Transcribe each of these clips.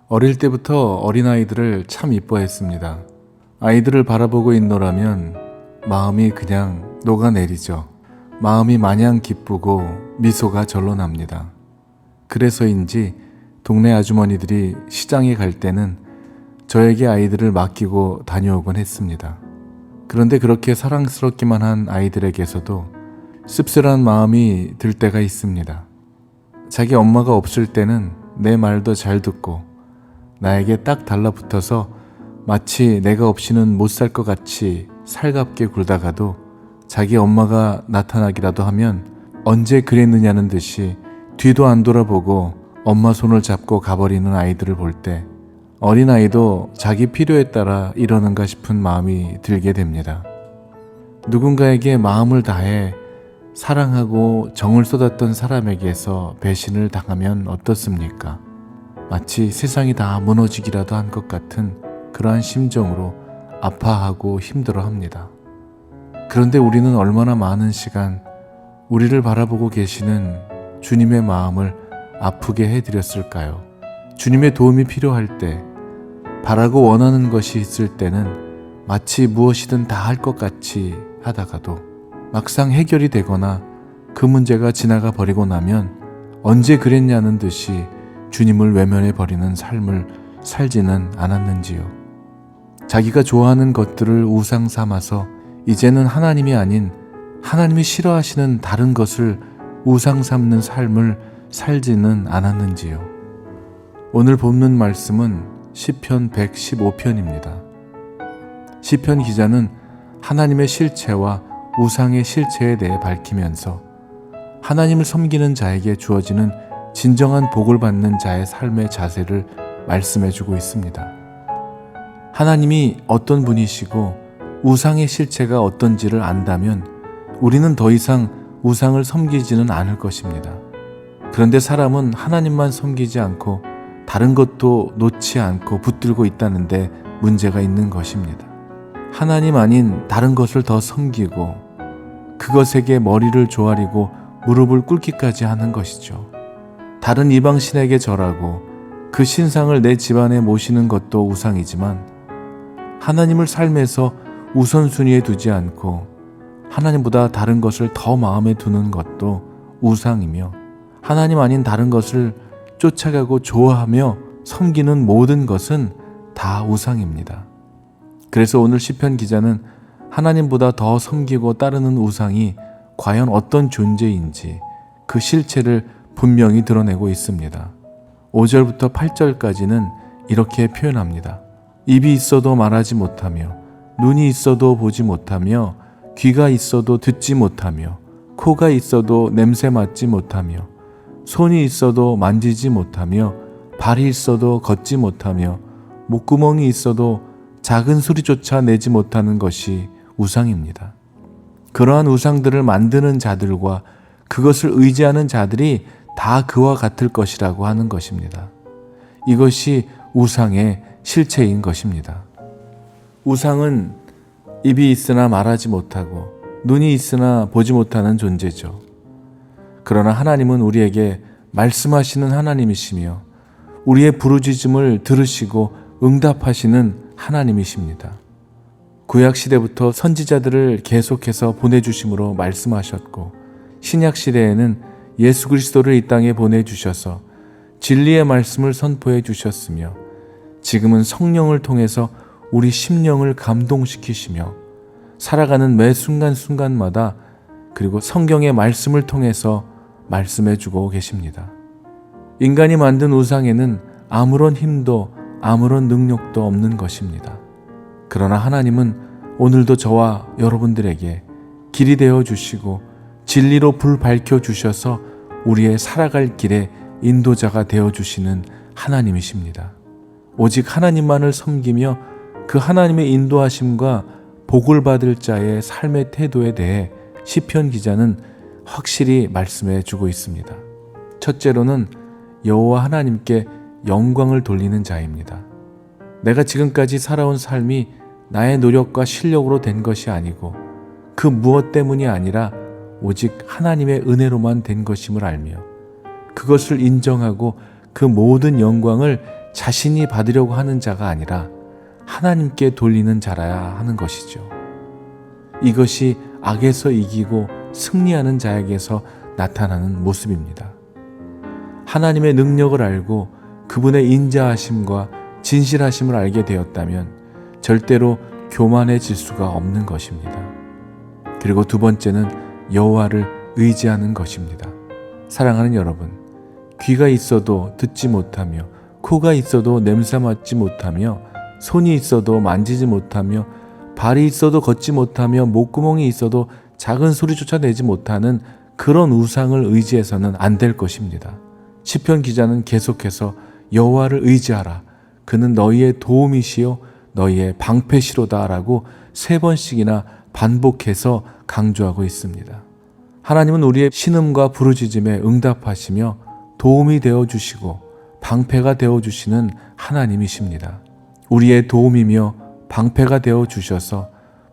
어릴 때부터 어린아이들을 참 이뻐했습니다. 아이들을 바라보고 있노라면 마음이 그냥 녹아내리죠. 마음이 마냥 기쁘고 미소가 절로 납니다. 그래서인지 동네 아주머니들이 시장에 갈 때는 저에게 아이들을 맡기고 다녀오곤 했습니다. 그런데 그렇게 사랑스럽기만 한 아이들에게서도 씁쓸한 마음이 들 때가 있습니다. 자기 엄마가 없을 때는 내 말도 잘 듣고 나에게 딱 달라붙어서 마치 내가 없이는 못 살 것 같이 살갑게 굴다가도 자기 엄마가 나타나기라도 하면 언제 그랬느냐는 듯이 뒤도 안 돌아보고 엄마 손을 잡고 가버리는 아이들을 볼 때 어린아이도 자기 필요에 따라 이러는가 싶은 마음이 들게 됩니다. 누군가에게 마음을 다해 사랑하고 정을 쏟았던 사람에게서 배신을 당하면 어떻습니까? 마치 세상이 다 무너지기라도 한 것 같은 그러한 심정으로 아파하고 힘들어합니다. 그런데 우리는 얼마나 많은 시간 우리를 바라보고 계시는 주님의 마음을 아프게 해드렸을까요? 주님의 도움이 필요할 때, 바라고 원하는 것이 있을 때는 마치 무엇이든 다 할 것 같이 하다가도 막상 해결이 되거나 그 문제가 지나가 버리고 나면 언제 그랬냐는 듯이 주님을 외면해 버리는 삶을 살지는 않았는지요. 자기가 좋아하는 것들을 우상 삼아서 이제는 하나님이 아닌 하나님이 싫어하시는 다른 것을 우상 삼는 삶을 살지는 않았는지요. 오늘 본문 말씀은 시편 115편입니다. 시편 기자는 하나님의 실체와 우상의 실체에 대해 밝히면서 하나님을 섬기는 자에게 주어지는 진정한 복을 받는 자의 삶의 자세를 말씀해주고 있습니다. 하나님이 어떤 분이시고 우상의 실체가 어떤지를 안다면 우리는 더 이상 우상을 섬기지는 않을 것입니다. 그런데 사람은 하나님만 섬기지 않고 다른 것도 놓지 않고 붙들고 있다는데 문제가 있는 것입니다. 하나님 아닌 다른 것을 더 섬기고 그것에게 머리를 조아리고 무릎을 꿇기까지 하는 것이죠. 다른 이방신에게 절하고 그 신상을 내 집안에 모시는 것도 우상이지만 하나님을 삶에서 우선순위에 두지 않고 하나님보다 다른 것을 더 마음에 두는 것도 우상이며 하나님 아닌 다른 것을 쫓아가고 좋아하며 섬기는 모든 것은 다 우상입니다. 그래서 오늘 시편 기자는 하나님보다 더 섬기고 따르는 우상이 과연 어떤 존재인지 그 실체를 분명히 드러내고 있습니다. 5절부터 8절까지는 이렇게 표현합니다. 입이 있어도 말하지 못하며 눈이 있어도 보지 못하며 귀가 있어도 듣지 못하며 코가 있어도 냄새 맡지 못하며 손이 있어도 만지지 못하며 발이 있어도 걷지 못하며 목구멍이 있어도 작은 소리조차 내지 못하는 것이 우상입니다. 그러한 우상들을 만드는 자들과 그것을 의지하는 자들이 다 그와 같을 것이라고 하는 것입니다. 이것이 우상의 실체인 것입니다. 우상은 입이 있으나 말하지 못하고 눈이 있으나 보지 못하는 존재죠. 그러나 하나님은 우리에게 말씀하시는 하나님이시며 우리의 부르짖음을 들으시고 응답하시는 하나님이십니다. 구약시대부터 선지자들을 계속해서 보내주심으로 말씀하셨고 신약시대에는 예수 그리스도를 이 땅에 보내주셔서 진리의 말씀을 선포해 주셨으며 지금은 성령을 통해서 우리 심령을 감동시키시며 살아가는 매 순간순간마다 그리고 성경의 말씀을 통해서 말씀해 주고 계십니다. 인간이 만든 우상에는 아무런 힘도 아무런 능력도 없는 것입니다. 그러나 하나님은 오늘도 저와 여러분들에게 길이 되어 주시고 진리로 불 밝혀 주셔서 우리의 살아갈 길에 인도자가 되어 주시는 하나님이십니다. 오직 하나님만을 섬기며 그 하나님의 인도하심과 복을 받을 자의 삶의 태도에 대해 시편 기자는 확실히 말씀해 주고 있습니다. 첫째로는 여호와 하나님께 영광을 돌리는 자입니다. 내가 지금까지 살아온 삶이 나의 노력과 실력으로 된 것이 아니고 그 무엇 때문이 아니라 오직 하나님의 은혜로만 된 것임을 알며 그것을 인정하고 그 모든 영광을 자신이 받으려고 하는 자가 아니라 하나님께 돌리는 자라야 하는 것이죠. 이것이 악에서 이기고 승리하는 자에게서 나타나는 모습입니다. 하나님의 능력을 알고 그분의 인자하심과 진실하심을 알게 되었다면 절대로 교만해질 수가 없는 것입니다. 그리고 두 번째는 여호와를 의지하는 것입니다. 사랑하는 여러분, 귀가 있어도 듣지 못하며 코가 있어도 냄새 맡지 못하며 손이 있어도 만지지 못하며 발이 있어도 걷지 못하며 목구멍이 있어도 작은 소리조차 내지 못하는 그런 우상을 의지해서는 안 될 것입니다. 시편 기자는 계속해서 여호와를 의지하라. 그는 너희의 도움이시요 너희의 방패시로다 라고 3번씩이나 반복해서 강조하고 있습니다. 하나님은 우리의 신음과 부르짖음에 응답하시며 도움이 되어주시고 방패가 되어주시는 하나님이십니다. 우리의 도움이며 방패가 되어주셔서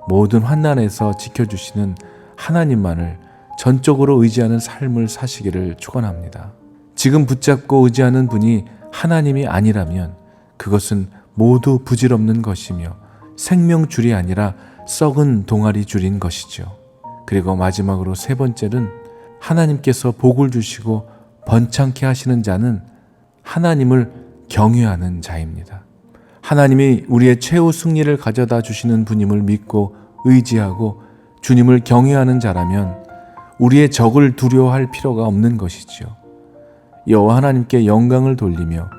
모든 환난에서 지켜주시는 하나님만을 전적으로 의지하는 삶을 사시기를 축원합니다. 지금 붙잡고 의지하는 분이 하나님이 아니라면 그것은 모두 부질없는 것이며 생명줄이 아니라 썩은 동아리줄인 것이죠. 그리고 마지막으로 3번째는 하나님께서 복을 주시고 번창케 하시는 자는 하나님을 경외하는 자입니다. 하나님이 우리의 최후 승리를 가져다 주시는 분임을 믿고 의지하고 주님을 경외하는 자라면 우리의 적을 두려워할 필요가 없는 것이지요. 여호와 하나님께 영광을 돌리며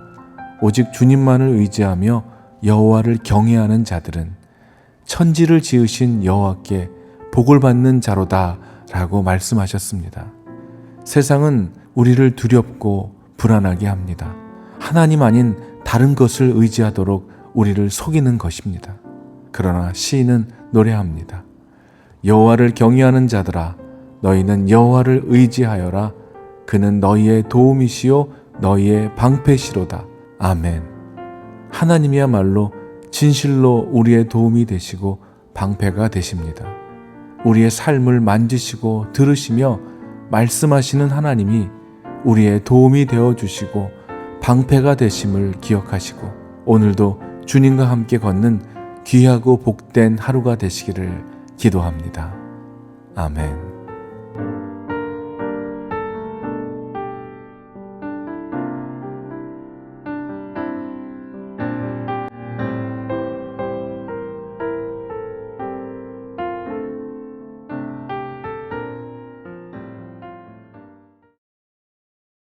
오직 주님만을 의지하며 여호와를 경외하는 자들은 천지를 지으신 여호와께 복을 받는 자로다 라고 말씀하셨습니다. 세상은 우리를 두렵고 불안하게 합니다. 하나님 아닌 다른 것을 의지하도록 우리를 속이는 것입니다. 그러나 시인은 노래합니다. 여호와를 경외하는 자들아 너희는 여호와를 의지하여라. 그는 너희의 도움이시요 너희의 방패시로다. 아멘. 하나님이야말로 진실로 우리의 도움이 되시고 방패가 되십니다. 우리의 삶을 만지시고 들으시며 말씀하시는 하나님이 우리의 도움이 되어주시고 방패가 되심을 기억하시고 오늘도 주님과 함께 걷는 귀하고 복된 하루가 되시기를 기도합니다. 아멘.